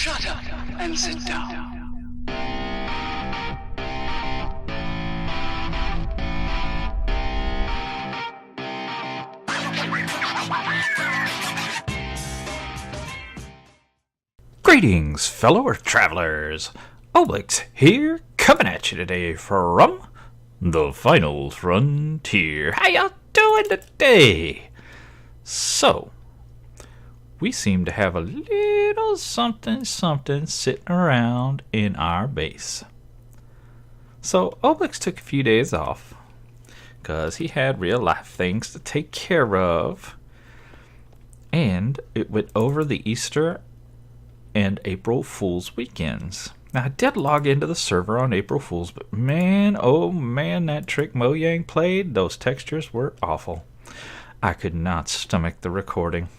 Shut up and sit down. Greetings, fellow travelers. Obelix here, coming at you today from the final frontier. How y'all doing today? So, we seem to have a little something sitting around in our base. So, Obelix took a few days off because he had real life things to take care of, and it went over the Easter and April Fool's weekends. Now, I did log into the server on April Fool's, but man, oh man, that trick Mojang played, those textures were awful. I could not stomach the recording.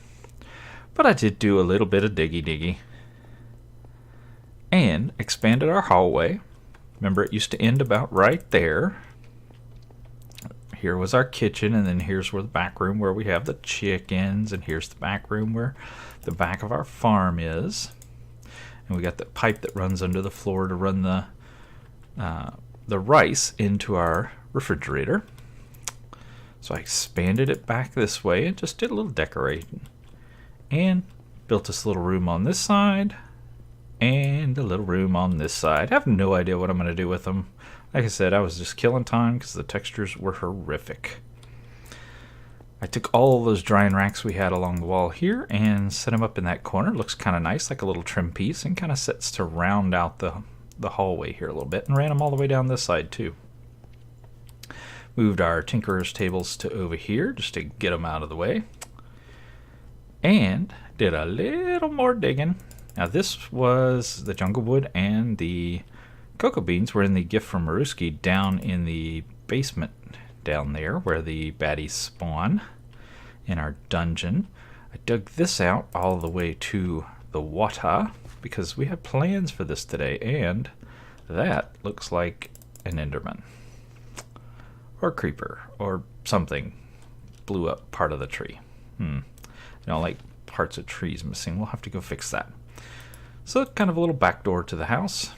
But I did do a little bit of diggy and expanded our hallway. Remember, it used to end about right there. Here was our kitchen, and then here's where the back room where we have the chickens, and here's the back room where the back of our farm is. And we got the pipe that runs under the floor to run the rice into our refrigerator. So I expanded it back this way and just did a little decorating. And built this little room on this side and a little room on this side. I have no idea what I'm going to do with them. Like I said, I was just killing time because the textures were horrific. I took all those drying racks we had along the wall here and set them up in that corner. Looks kind of nice, like a little trim piece, and kind of sets to round out the hallway here a little bit, and ran them all the way down this side too. Moved our tinkerer's tables to over here just to get them out of the way. And did a little more digging. Now this was the jungle wood, and the cocoa beans were in the gift from Maruski down in the basement down there where the baddies spawn in our dungeon. I dug this out all the way to the water because we have plans for this today, and that looks like an Enderman or creeper or something blew up part of the tree. I don't like parts of trees missing. We'll have to go fix that. So kind of a little back door to the house,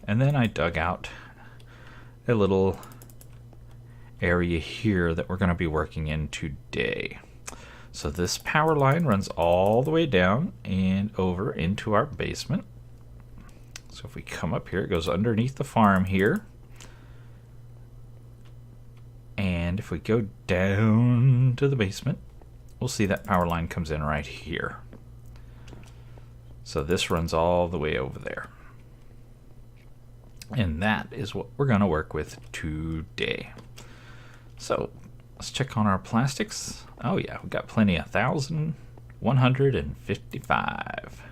and then I dug out a little area here that we're going to be working in today. So this power line runs all the way down and over into our basement. So if we come up here, it goes underneath the farm here. And if we go down to the basement, we'll see that power line comes in right here. So this runs all the way over there. And that is what we're going to work with today. So let's check on our plastics. Oh yeah, we got plenty. 1,155.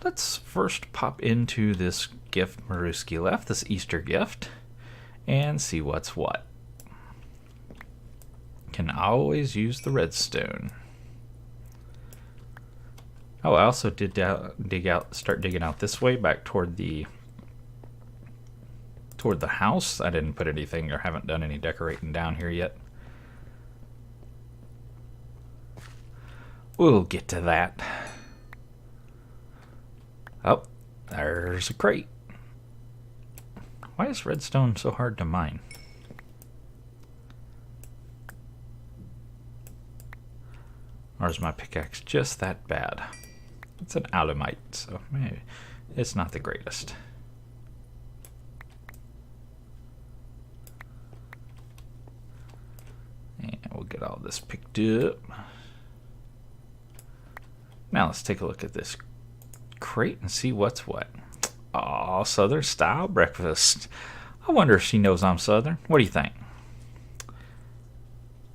Let's first pop into this gift Maruski left, this Easter gift, and see what's what. Can always use the redstone. Oh, I also did start digging out this way back toward the house. I didn't put anything or haven't done any decorating down here yet. We'll get to that. Oh, there's a crate. Why is redstone so hard to mine? Or is my pickaxe just that bad? It's an alumite, so maybe it's not the greatest. And we'll get all this picked up. Now let's take a look at this crate and see what's what. Aw, Southern style breakfast. I wonder if she knows I'm Southern. What do you think?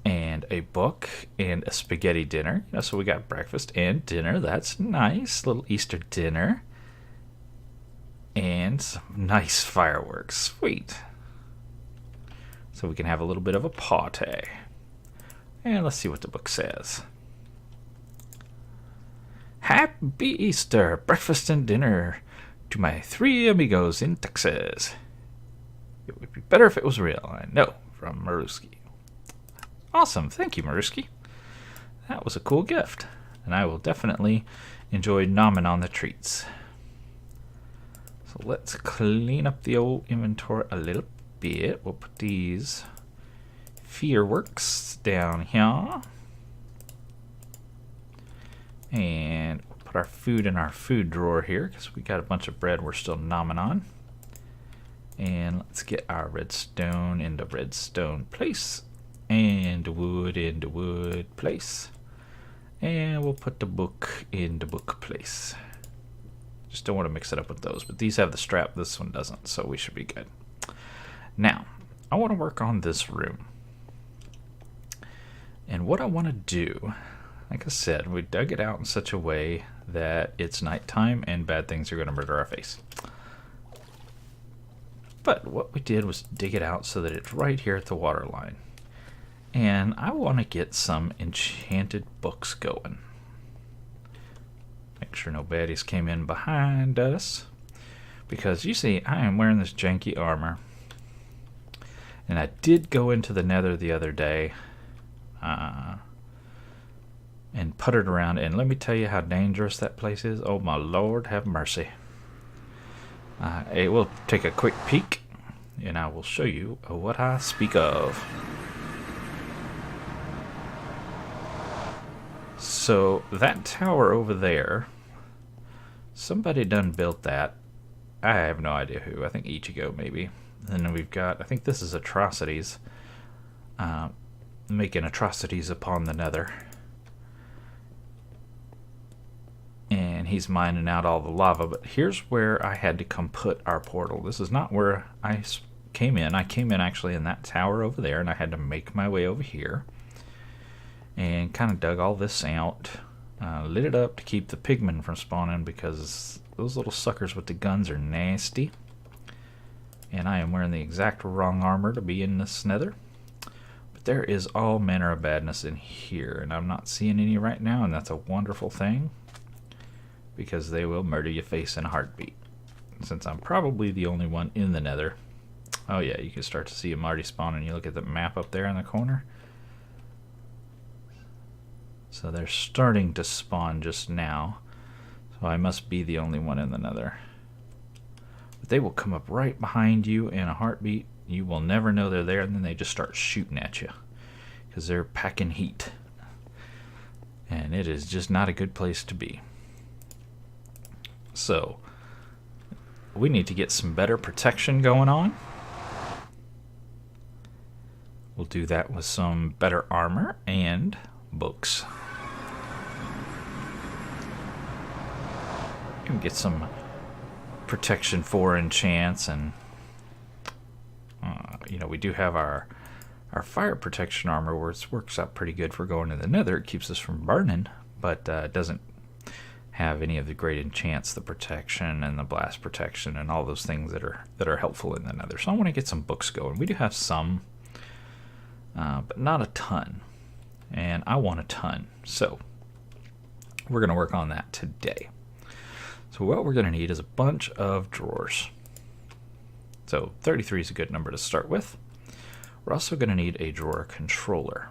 And a book and a spaghetti dinner. So we got breakfast and dinner. That's nice. Little Easter dinner. And some nice fireworks. Sweet. So we can have a little bit of a party. And let's see what the book says. Happy Easter, breakfast and dinner to my 3 amigos in Texas. It would be better if it was real, I know, from Maruski. Awesome, thank you, Maruski. That was a cool gift, and I will definitely enjoy nomming on the treats. So let's clean up the old inventory a little bit. We'll put these fireworks down here. And we'll put our food in our food drawer here because we got a bunch of bread we're still nomming on. And let's get our redstone into redstone place. And wood into wood place. And we'll put the book into book place. Just don't want to mix it up with those, but these have the strap, this one doesn't, so we should be good. Now, I want to work on this room. And what I want to do, like I said, we dug it out in such a way that it's nighttime and bad things are going to murder our face. But what we did was dig it out so that it's right here at the water line. And I want to get some enchanted books going. Make sure no baddies came in behind us. Because you see, I am wearing this janky armor. And I did go into the nether the other day. And puttered around. And let me tell you how dangerous that place is. Oh my lord, have mercy. We'll take a quick peek. And I will show you what I speak of. So that tower over there, somebody done built that. I have no idea who. I think Ichigo maybe. And then we've got, I think this is Atrocities, making atrocities upon the nether. And he's mining out all the lava. But here's where I had to come put our portal. This is not where I came in. I came in actually in that tower over there, and I had to make my way over here. And kind of dug all this out, lit it up to keep the pigmen from spawning because those little suckers with the guns are nasty. And I am wearing the exact wrong armor to be in this nether. But there is all manner of badness in here, and I'm not seeing any right now, and that's a wonderful thing because they will murder your face in a heartbeat. Since I'm probably the only one in the nether. Oh yeah, you can start to see them already spawning. You look at the map up there in the corner. So they're starting to spawn just now. So I must be the only one in the nether. But they will come up right behind you in a heartbeat. You will never know they're there, and then they just start shooting at you. Because they're packing heat. And it is just not a good place to be. So, we need to get some better protection going on. We'll do that with some better armor and books. You can get some protection for enchants, and you know, we do have our fire protection armor where it works out pretty good for going to the nether. It keeps us from burning, but it doesn't have any of the great enchants, the protection and the blast protection and all those things that are helpful in the nether. So I want to get some books going. We do have some, but not a ton. And I want a ton, so we're going to work on that today. So what we're going to need is a bunch of drawers. So 33 is a good number to start with. We're also going to need a drawer controller.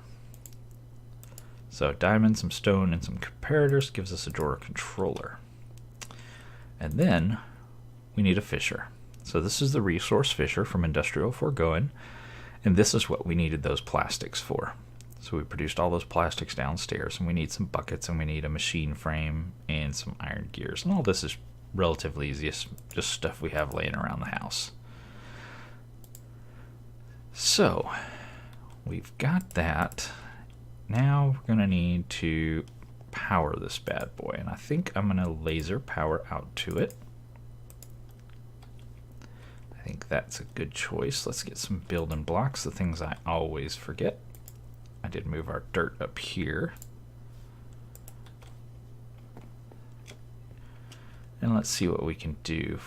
So diamond, some stone, and some comparators gives us a drawer controller. And then we need a fisher. So this is the resource fisher from Intdustrial Foregoing, and this is what we needed those plastics for. So we produced all those plastics downstairs, and we need some buckets, and we need a machine frame and some iron gears. And all this is relatively easy, just stuff we have laying around the house. So we've got that. Now we're going to need to power this bad boy, and I think I'm going to laser power out to it. I think that's a good choice. Let's get some building blocks, the things I always forget. I did move our dirt up here. And let's see what we can do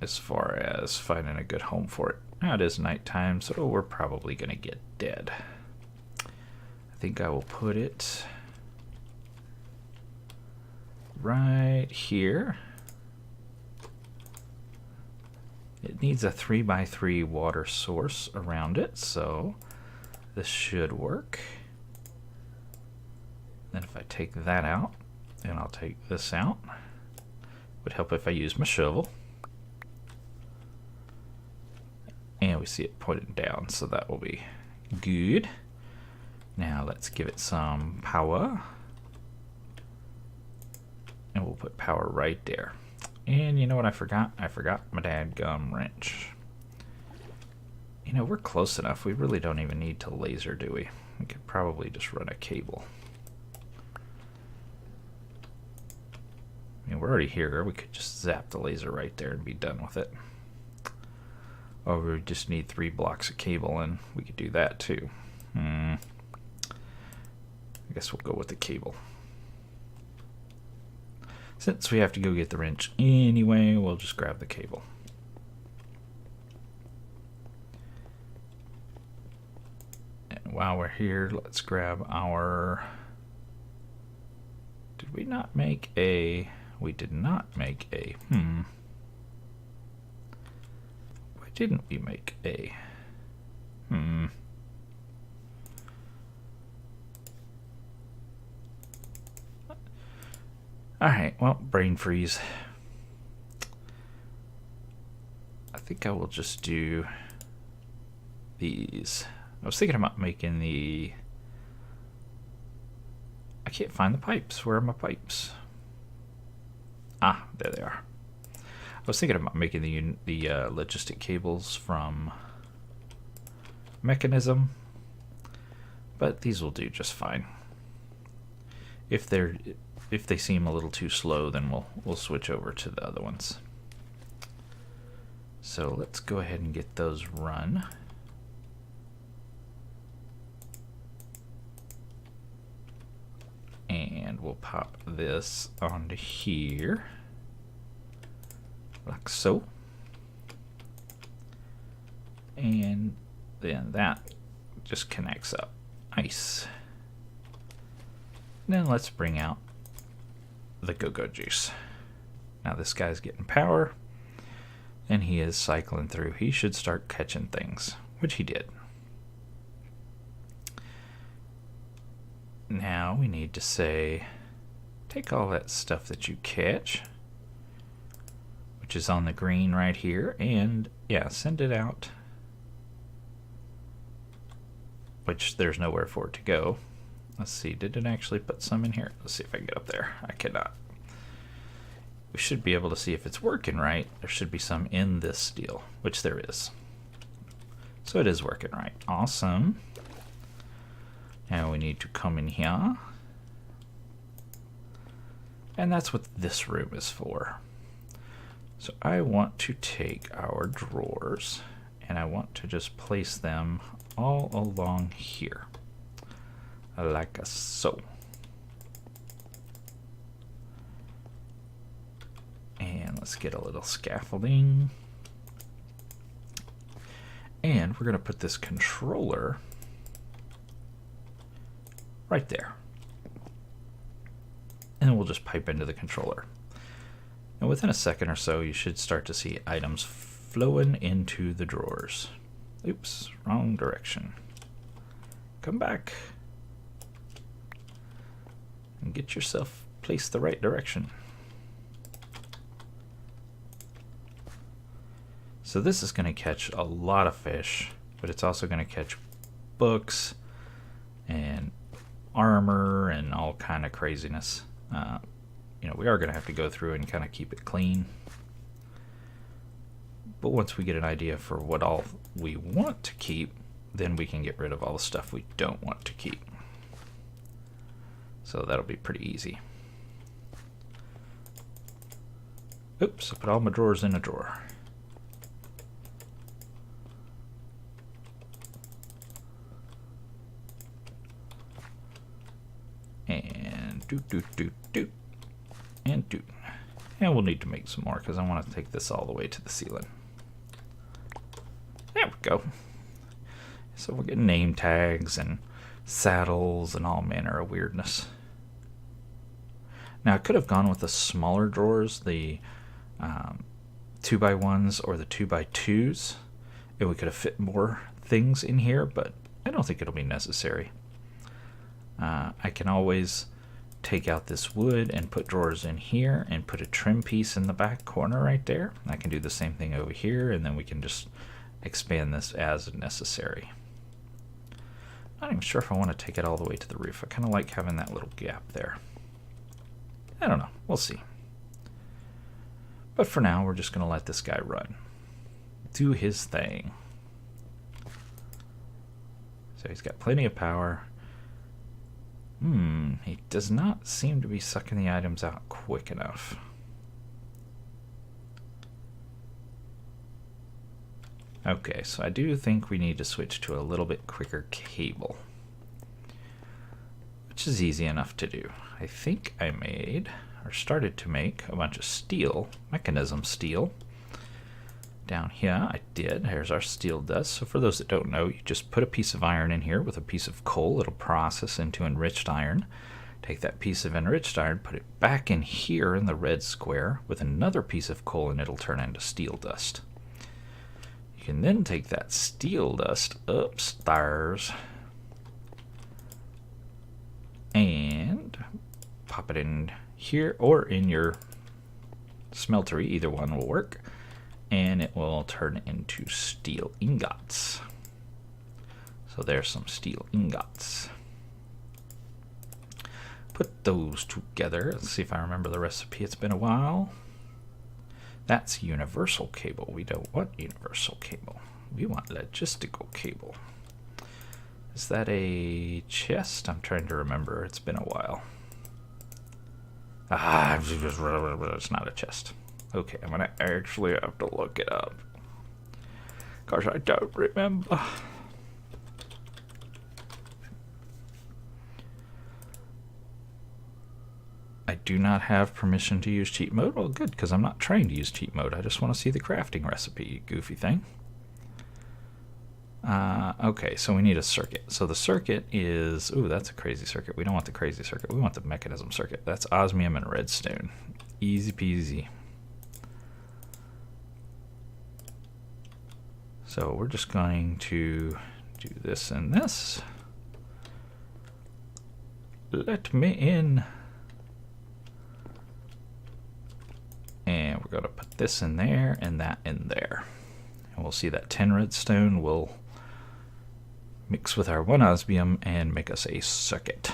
as far as finding a good home for it. Now it is nighttime, so we're probably going to get dead. I think I will put it right here. It needs a 3x3 water source around it, so this should work. Then if I take that out, and I'll take this out, would help if I use my shovel. we see it pointing down, so that will be good. Now let's give it some power. And we'll put power right there. And you know what I forgot? I forgot my dadgum wrench. You know, we're close enough. We really don't even need to laser, do we? We could probably just run a cable. I mean, we're already here. We could just zap the laser right there and be done with it. Or we just need 3 blocks of cable, and we could do that too. I guess we'll go with the cable. Since we have to go get the wrench anyway, we'll just grab the cable. And while we're here, let's grab our... Did we not make a... We did not make a... Why didn't we make a... Alright, well, brain freeze. I think I will just do these. I was thinking about making the... I can't find the pipes. Where are my pipes? Ah, there they are. I was thinking about making the logistic cables from Mechanism, but these will do just fine. If they seem a little too slow, then we'll switch over to the other ones. So let's go ahead and get those run. And we'll pop this onto here, like so. And then that just connects up. Nice. Then let's bring out the go-go juice. Now this guy's getting power, and he is cycling through. He should start catching things, which he did. Now we need to say, take all that stuff that you catch, which is on the green right here, and yeah, send it out, which there's nowhere for it to go. Let's see, did it actually put some in here? Let's see if I can get up there. I cannot. We should be able to see if it's working right. There should be some in this steel, which there is. So it is working right. Awesome. Now we need to come in here. And that's what this room is for. So I want to take our drawers and I want to just place them all along here. Like so. And let's get a little scaffolding. And we're going to put this controller right there. And we'll just pipe into the controller. And within a second or so, you should start to see items flowing into the drawers. Oops, wrong direction. Come back. And get yourself placed the right direction. So this is going to catch a lot of fish, but it's also going to catch books and armor and all kind of craziness. You know, we are going to have to go through and kind of keep it clean. But once we get an idea for what all we want to keep, then we can get rid of all the stuff we don't want to keep. So that'll be pretty easy. Oops, I put all my drawers in a drawer. And doot, and doot. And we'll need to make some more because I want to take this all the way to the ceiling. There we go. So we're getting name tags and saddles and all manner of weirdness. Now I could have gone with the smaller drawers, the 2x1s or the 2x2s, and we could have fit more things in here, but I don't think it'll be necessary. I can always take out this wood and put drawers in here and put a trim piece in the back corner right there. I can do the same thing over here, and then we can just expand this as necessary. Not even sure if I want to take it all the way to the roof. I kind of like having that little gap there. I don't know. We'll see. But for now, we're just going to let this guy run. Do his thing. So he's got plenty of power. He does not seem to be sucking the items out quick enough. Okay, so I do think we need to switch to a little bit quicker cable, which is easy enough to do. I think I made, or started to make, a bunch of steel, mechanism steel. Down here, I did. Here's our steel dust. So for those that don't know, you just put a piece of iron in here with a piece of coal. It'll process into enriched iron. Take that piece of enriched iron, put it back in here in the red square with another piece of coal, and it'll turn into steel dust. You can then take that steel dust upstairs and pop it in here or in your smeltery. Either one will work. And it will turn into steel ingots. So there's some steel ingots. Put those together. Let's see if I remember the recipe. It's been a while. That's universal cable. We don't want universal cable. We want logistical cable. Is that a chest? I'm trying to remember. It's been a while. It's not a chest. Okay, I'm gonna actually have to look it up. Gosh, I don't remember. I do not have permission to use cheat mode. Well, good, because I'm not trying to use cheat mode. I just want to see the crafting recipe, you goofy thing. Okay, so we need a circuit. So the circuit is... Ooh, that's a crazy circuit. We don't want the crazy circuit. We want the mechanism circuit. That's osmium and redstone. Easy peasy. So we're just going to do this and this. Let me in. And we're going to put this in there and that in there. And we'll see that 10 redstone will mix with our 1 osmium and make us a circuit.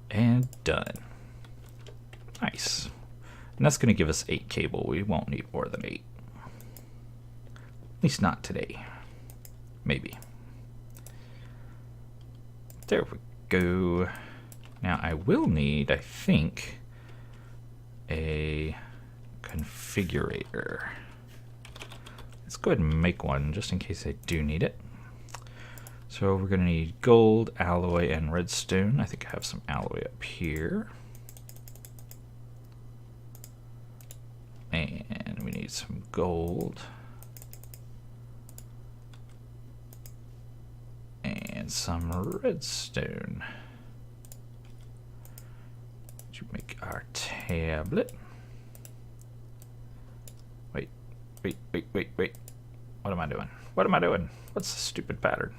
And done. Nice. And that's going to give us 8 cable. We won't need more than 8. At least not today. Maybe. There we go. Now I will need, I think, a configurator. Let's go ahead and make one just in case I do need it. So we're going to need gold, alloy, and redstone. I think I have some alloy up here. And we need some gold. And some redstone to make our tablet. Wait. What am I doing? What am I doing? What's the stupid pattern?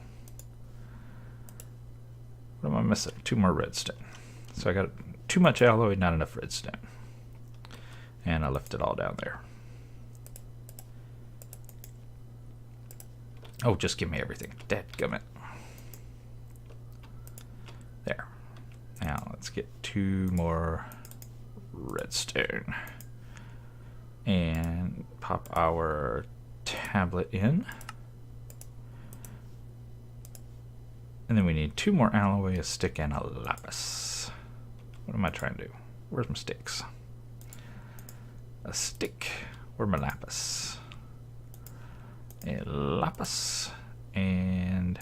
What am I missing? 2 more redstone. So I got too much alloy, not enough redstone. And I left it all down there. Oh, just give me everything. Dadgummit. There. Now let's get 2 more redstone. And pop our tablet in. And then we need 2 more alloy, a stick, and a lapis. What am I trying to do? Where's my sticks? A stick. Where's my lapis? A lapis. And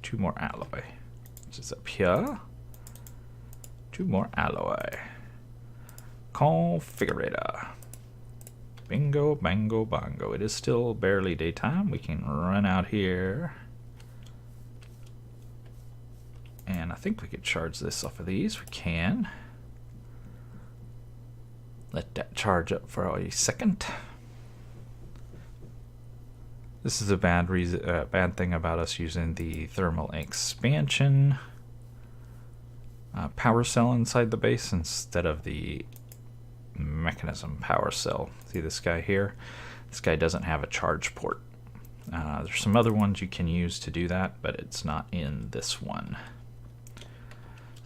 2 more alloy. Which is up here. 2 more alloy. Configurator. Bingo, bango, bongo. It is still barely daytime. We can run out here. And I think we could charge this off of these. We can. Let that charge up for a second. This is a bad thing about us using the thermal expansion power cell inside the base instead of the mechanism power cell. See this guy here? This guy doesn't have a charge port. There's some other ones you can use to do that, but it's not in this one.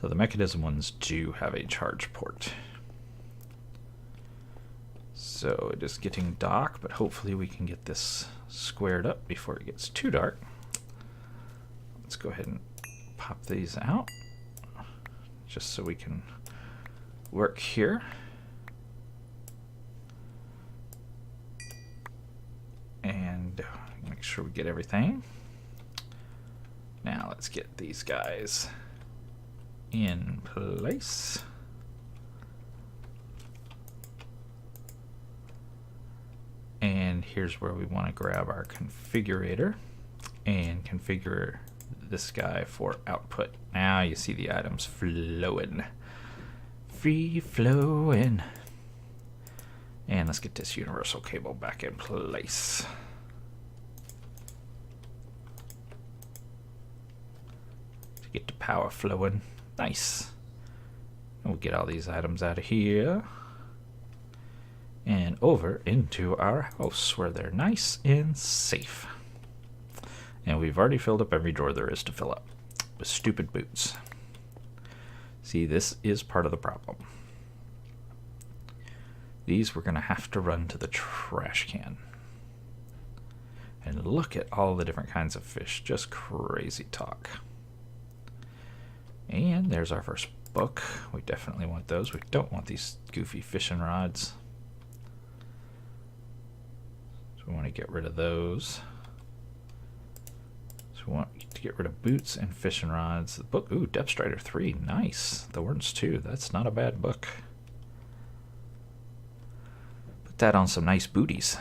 So the mechanism ones do have a charge port. So it is getting dark, but hopefully we can get this squared up before it gets too dark. Let's go ahead and pop these out, just so we can work here. And make sure we get everything. Now let's get these guys in place. And here's where we want to grab our configurator and configure this guy for output. Now you see the items flowing. Free flowing. And let's get this universal cable back in place. To get the power flowing. Nice. And we'll get all these items out of here and over into our house where they're nice and safe. And we've already filled up every drawer there is to fill up with stupid boots. See, this is part of the problem. These we're going to have to run to the trash can. And look at all the different kinds of fish. Just crazy talk. And there's our first book. We definitely want those. We don't want these goofy fishing rods. So we want to get rid of those. So we want to get rid of boots and fishing rods. The book, ooh, Depth Strider 3, nice. Thorns 2, that's not a bad book. Put that on some nice booties.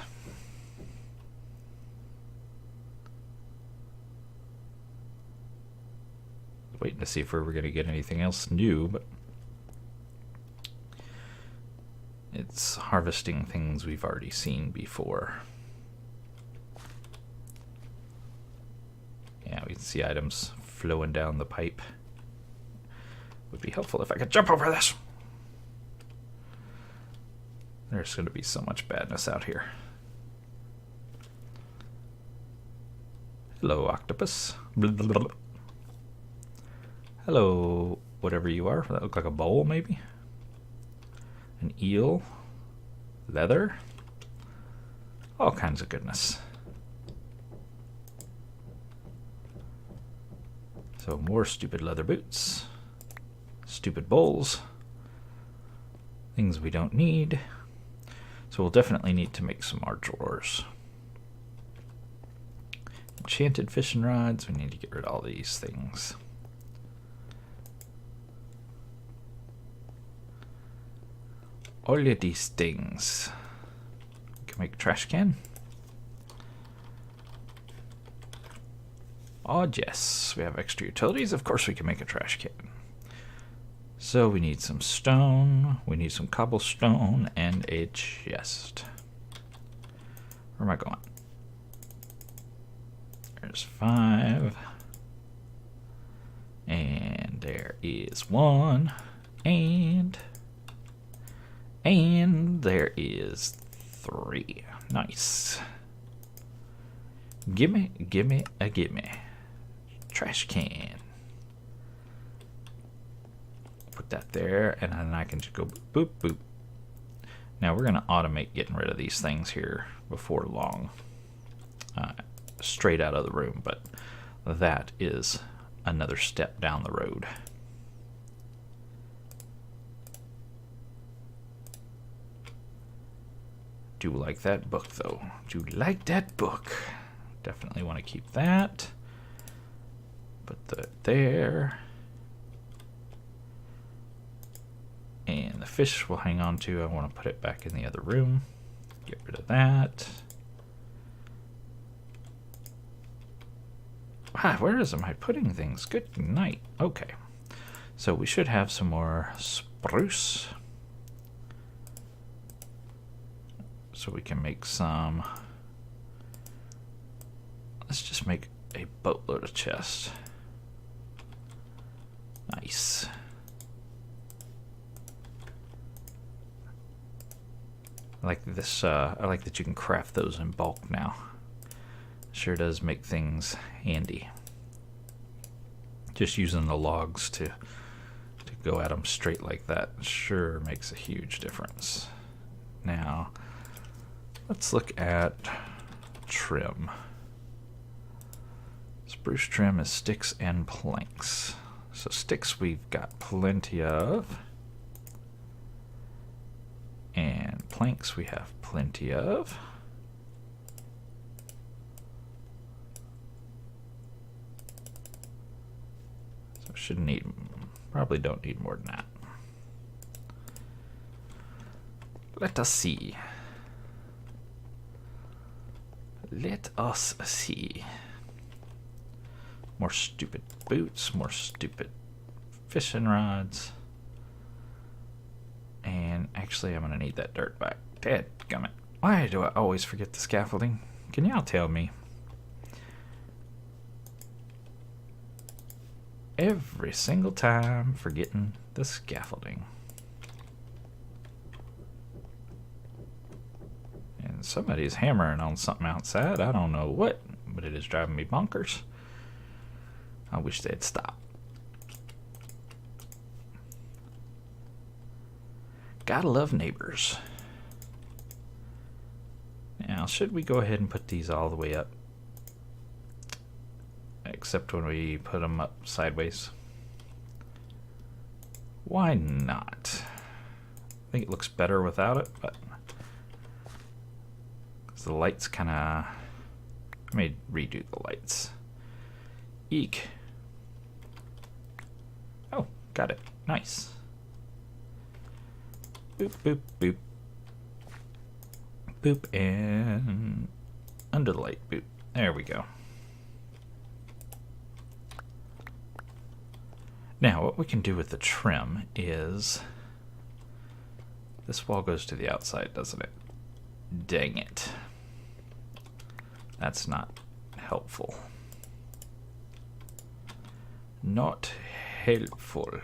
Waiting to see if we were going to get anything else new, but it's harvesting things we've already seen before. Yeah, we can see items flowing down the pipe. Would be helpful if I could jump over this. There's going to be so much badness out here. Hello, octopus. Blah, blah, blah. Hello, whatever you are. That look like a bowl, maybe? An eel. Leather. All kinds of goodness. So more stupid leather boots. Stupid bowls. Things we don't need. So we'll definitely need to make some more drawers. Enchanted fishing rods. We need to get rid of all these things. All of these things. We can make a trash can. Oh yes, we have extra utilities. Of course we can make a trash can. So we need some stone, we need some cobblestone, and a chest. Where am I going? There's 5. And there is 1. And there is 3. Nice. Gimme, gimme, a gimme. Trash can. Put that there, and then I can just go boop, boop. Now we're going to automate getting rid of these things here before long. Straight out of the room, but that is another step down the road. Do like that book, though. Do like that book. Definitely want to keep that. Put that there. And the fish will hang on to. I want to put it back in the other room. Get rid of that. Ah, where am I putting things? Good night. Okay. So we should have some more spruce. So we can make some. Let's just make a boatload of chests. Nice. I like this. I like that you can craft those in bulk now. Sure does make things handy. Just using the logs to go at them straight like that sure makes a huge difference. Now, let's look at trim. Spruce trim is sticks and planks. So sticks we've got plenty of. And planks we have plenty of. So shouldn't need, probably don't need more than that. Let us see. Let us see. More stupid boots, more stupid fishing rods. And actually, I'm going to need that dirt back. Dadgummit. Why do I always forget the scaffolding? Can y'all tell me? Every single time forgetting the scaffolding. And somebody's hammering on something outside. I don't know what, but it is driving me bonkers. I wish they'd stop. Gotta love neighbors. Now, should we go ahead and put these all the way up? Except when we put them up sideways. Why not? I think it looks better without it, but the lights kind of... I may redo the lights. Eek. Oh, got it. Nice. Boop, boop, boop. Boop, and under the light, boop. There we go. Now, what we can do with the trim is... This wall goes to the outside, doesn't it? Dang it. That's not helpful. Not helpful.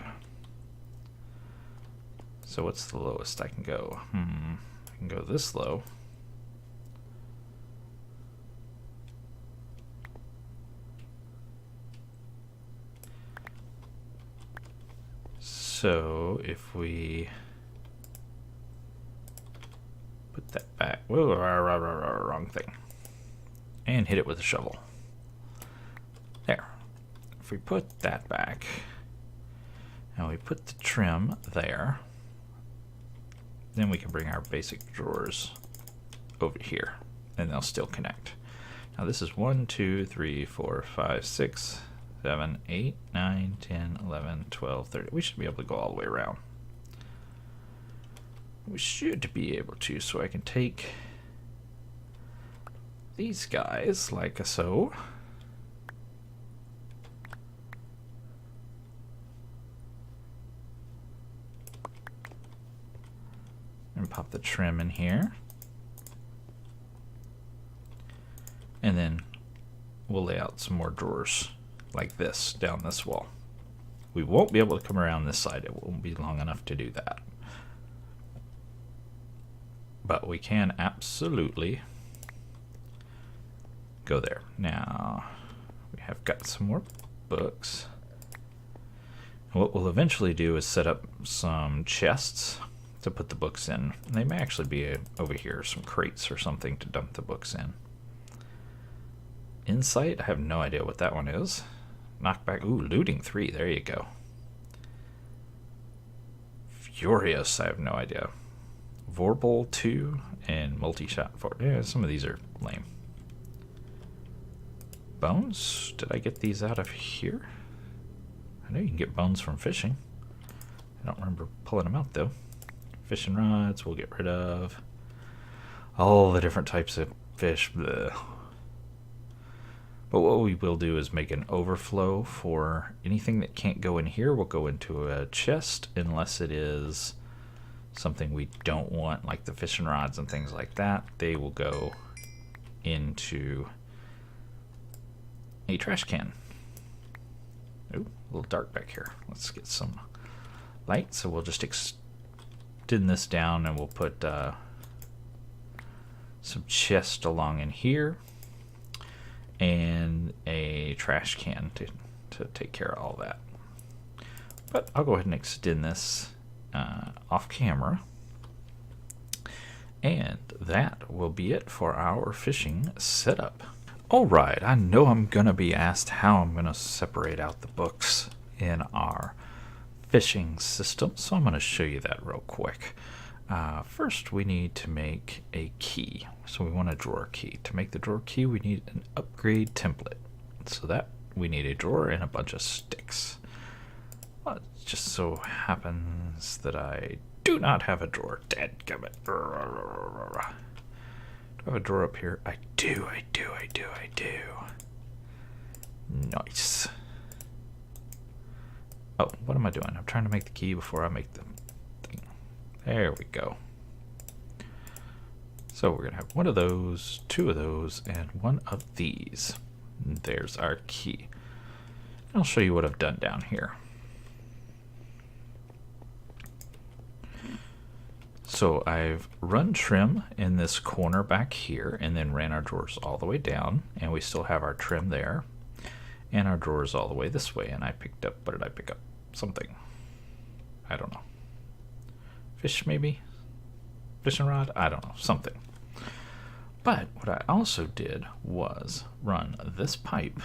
So what's the lowest I can go? I can go this low. So if we put that back, whoa, wrong thing, and hit it with a shovel. There. If we put that back, and we put the trim there, then we can bring our basic drawers over here, and they'll still connect. Now this is 1, 2, 3, 4, 5, 6, 7, 8, 9, 10, 11, 12, 13. We should be able to go all the way around. We should be able to, so I can take these guys like so. And pop the trim in here. And then we'll lay out some more drawers like this down this wall. We won't be able to come around this side. It won't be long enough to do that. But we can absolutely go there. Now, we have got some more books. What we'll eventually do is set up some chests to put the books in. They may actually be over here, some crates or something to dump the books in. Insight, I have no idea what that one is. Knockback, ooh, looting 3, there you go. Furious, I have no idea. Vorpal 2 and multi-shot 4. Yeah, some of these are lame. Bones, did I get these out of here? I know you can get bones from fishing. I don't remember pulling them out though. Fishing rods, we'll get rid of. All the different types of fish. Bleh. But what we will do is make an overflow for anything that can't go in here will go into a chest unless it is something we don't want, like the fishing rods and things like that. They will go into a trash can. Ooh, a little dark back here. Let's get some light. So we'll just extend this down and we'll put some chest along in here, and a trash can to take care of all that. But I'll go ahead and extend this off camera, and that will be it for our fishing setup. Alright, I know I'm going to be asked how I'm going to separate out the books in our fishing system, so I'm going to show you that real quick. First, we need to make a key. So we want a drawer key. To make the drawer key, we need an upgrade template. So that we need a drawer and a bunch of sticks. Well, it just so happens that I do not have a drawer. Dadgummit. Do I have a drawer up here? I do. Nice. Oh, what am I doing? I'm trying to make the key before I make the thing. There we go. So we're going to have one of those, two of those, and one of these. And there's our key. I'll show you what I've done down here. So I've run trim in this corner back here, and then ran our drawers all the way down, and we still have our trim there, and our drawers all the way this way. And I picked up, what did I pick up? Something. I don't know. Fish maybe? Fishing rod? I don't know. Something. But what I also did was run this pipe,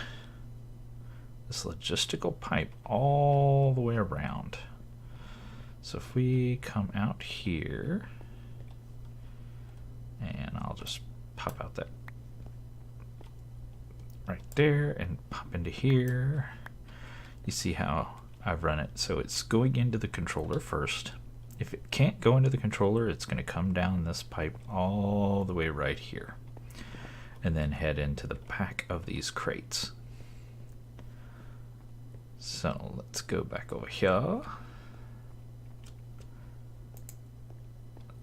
this logistical pipe, all the way around. So if we come out here, and I'll just pop out that right there and pop into here. You see how I've run it. So it's going into the controller first. If it can't go into the controller, it's going to come down this pipe all the way right here, and then head into the back of these crates. So let's go back over here.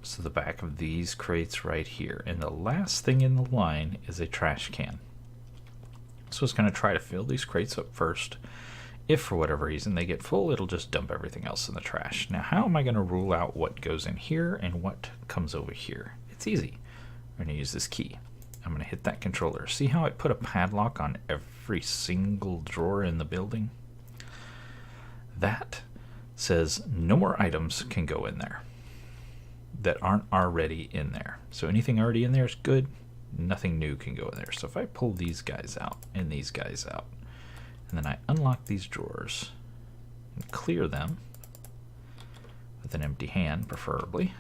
So the back of these crates right here, and the last thing in the line is a trash can. So it's going to try to fill these crates up first. If for whatever reason they get full, it'll just dump everything else in the trash. Now, how am I going to rule out what goes in here and what comes over here? It's easy. I'm going to use this key. I'm going to hit that controller. See how I put a padlock on every single drawer in the building? That says no more items can go in there that aren't already in there. So anything already in there is good. Nothing new can go in there. So if I pull these guys out and these guys out, and then I unlock these drawers and clear them with an empty hand, preferably.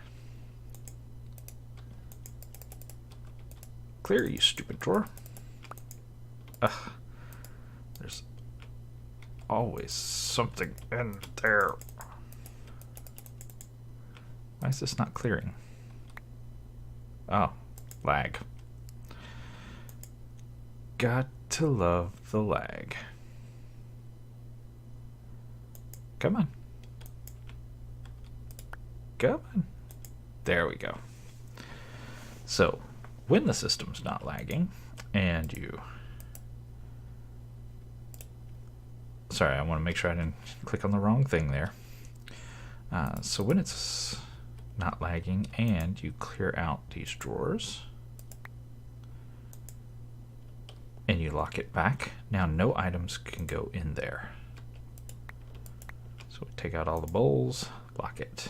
Clear, you stupid drawer. Ugh. There's always something in there. Why is this not clearing? Oh, lag. Got to love the lag. Come on. Come on. There we go. So, when the system's not lagging, and you... Sorry, I want to make sure I didn't click on the wrong thing there. So when it's not lagging, and you clear out these drawers, and you lock it back, now no items can go in there. So we take out all the bowls, lock it.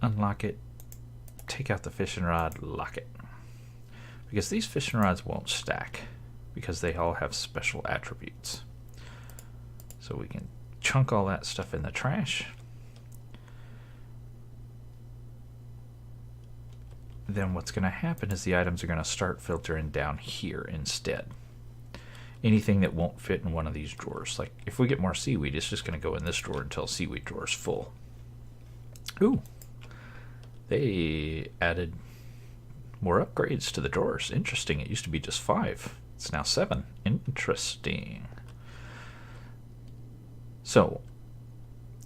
Unlock it, take out the fishing rod, lock it. Because these fishing rods won't stack, because they all have special attributes. So we can chunk all that stuff in the trash. Then what's going to happen is the items are going to start filtering down here instead. Anything that won't fit in one of these drawers. Like if we get more seaweed, it's just going to go in this drawer until seaweed drawer is full. Ooh. They added more upgrades to the drawers. Interesting. It used to be just 5. It's now 7. Interesting. So,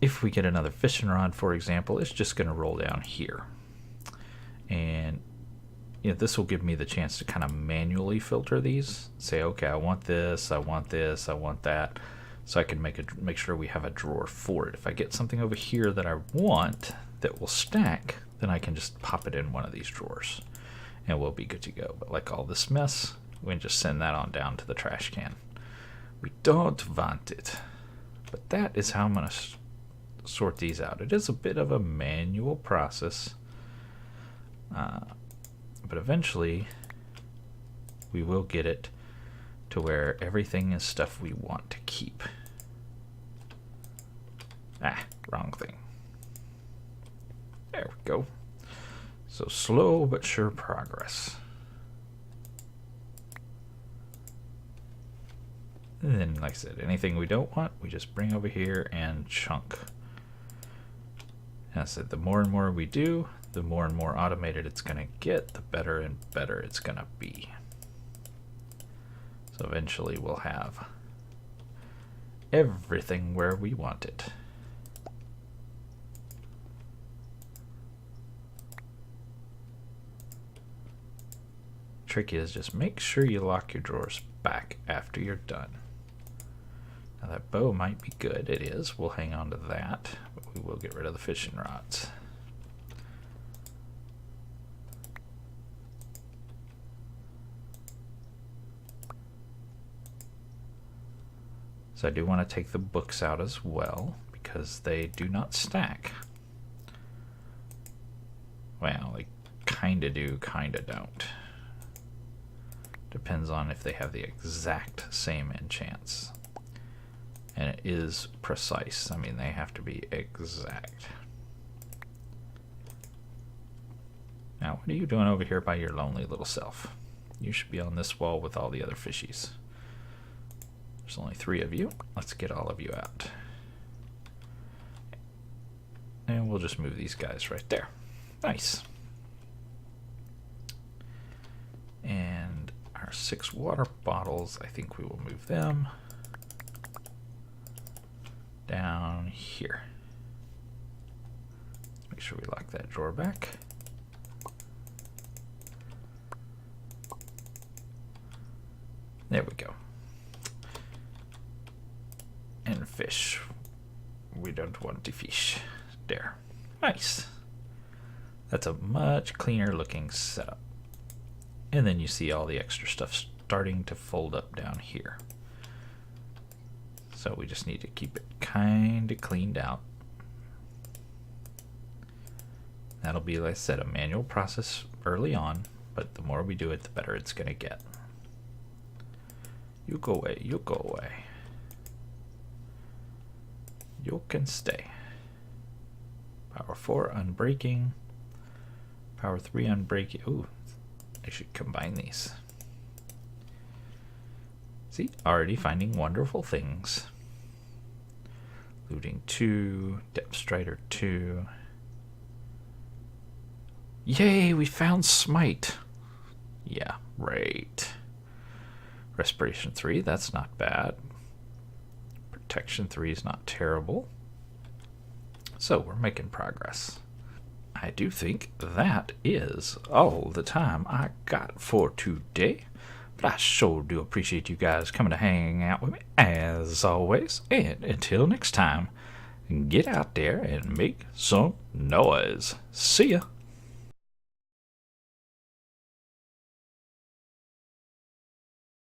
if we get another fishing rod, for example, it's just going to roll down here. And this will give me the chance to kind of manually filter these. Say, okay, I want this, I want this, I want that. So I can make sure we have a drawer for it. If I get something over here that I want, that will stack, then I can just pop it in one of these drawers and we'll be good to go. But like all this mess, we can just send that on down to the trash can. We don't want it. But that is how I'm going to sort these out. It is a bit of a manual process, but eventually we will get it to where everything is stuff we want to keep. Wrong thing. There we go. So slow but sure progress. And then, like I said, anything we don't want, we just bring over here and chunk. And I said, the more and more we do, the more and more automated it's going to get, the better and better it's going to be. So eventually we'll have everything where we want it. Trick is just make sure you lock your drawers back after you're done. Now that bow might be good. It is. We'll hang on to that, but we will get rid of the fishing rods. So I do want to take the books out as well because they do not stack. Well, they kinda do, kinda don't. Depends on if they have the exact same enchants. And it is precise. I mean, they have to be exact. Now, what are you doing over here by your lonely little self? You should be on this wall with all the other fishies. There's only 3 of you. Let's get all of you out. And we'll just move these guys right there. Nice. And our 6 water bottles, I think we will move them down here. Make sure we lock that drawer back. There we go. And fish. We don't want to fish. There. Nice. That's a much cleaner looking setup. And then you see all the extra stuff starting to fold up down here. So we just need to keep it kind of cleaned out. That'll be, like I said, a manual process early on, but the more we do it, the better it's going to get. You go away, you go away. You can stay. Power 4 unbreaking. Power 3 unbreaking. Ooh, I should combine these. See, already finding wonderful things. Looting 2, Depth Strider 2. Yay, we found Smite. Yeah, right. Respiration 3, that's not bad. Protection 3 is not terrible. So we're making progress. I do think that is all the time I got for today. But I sure do appreciate you guys coming to hang out with me as always. And until next time, get out there and make some noise. See ya.